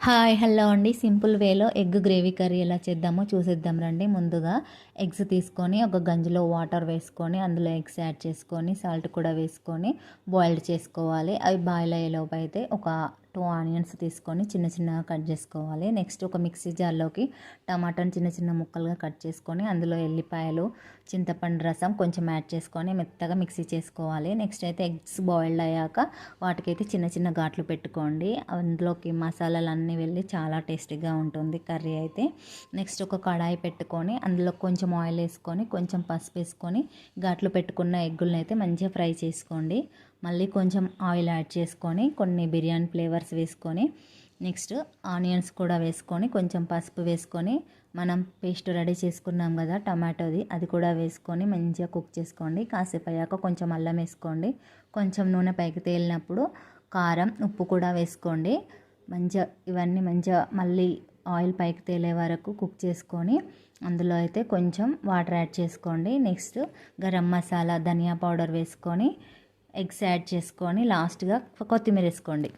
Hi hello అండి. Simple వేలో egg gravy curry ఎలా చేద్దామో చూసేద్దాం రండి. ముందుగా ఎగ్స్ తీసుకొని ఒక గంజిలో వాటర్ వేసుకొని అందులో ఎగ్స్ యాడ్ చేసుకొని సాల్ట్ కూడా వేసుకొని బాయిల్డ్ చేసుకోవాలి. అవి బాయిల్ అయ్యేలోపు అయితే ఒక 2 ఆనియన్స్ తీసుకొని చిన్న చిన్నగా కట్ చేసుకోవాలి. నెక్స్ట్ ఒక మిక్సీ జార్లోకి టమాటాని చిన్న చిన్న ముక్కలుగా కట్ చేసుకొని అందులో ఎల్లిపాయలు, చింతపండు రసం కొంచెం యాడ్ చేసుకొని మెత్తగా మిక్సీ చేసుకోవాలి. నెక్స్ట్ అయితే ఎగ్స్ బాయిల్డ్ అయ్యాక వాటికైతే చిన్న చిన్న ఘాట్లు పెట్టుకోండి. అందులోకి మసాలాలన్నీ వెళ్ళి చాలా టేస్టీగా ఉంటుంది కర్రీ అయితే. నెక్స్ట్ ఒక కడాయి పెట్టుకొని అందులో కొంచెం ఆయిల్ వేసుకొని కొంచెం పసుపు వేసుకొని ఘాట్లు పెట్టుకున్న ఎగ్గులను అయితే మంచిగా ఫ్రై చేసుకోండి. మళ్ళీ కొంచెం ఆయిల్ యాడ్ చేసుకొని కొన్ని బిర్యానీ ఫ్లేవర్స్ వేసుకొని నెక్స్ట్ ఆనియన్స్ కూడా వేసుకొని కొంచెం పసుపు వేసుకొని మనం పేస్ట్ రెడీ చేసుకున్నాం కదా టమాటోది, అది కూడా వేసుకొని మంచిగా కుక్ చేసుకోండి. కాసేపు అయ్యాక కొంచెం అల్లం వేసుకోండి. కొంచెం నూనె పైకి తేలినప్పుడు కారం, ఉప్పు కూడా వేసుకోండి. మంచిగా ఇవన్నీ మంచిగా మళ్ళీ ఆయిల్ పైకి తేలే వరకు కుక్ చేసుకొని అందులో అయితే కొంచెం వాటర్ యాడ్ చేసుకోండి. నెక్స్ట్ గరం మసాలా, ధనియా పౌడర్ వేసుకొని ఎగ్స్ యాడ్ చేసుకొని లాస్ట్గా కొత్తిమీర వేసుకోండి.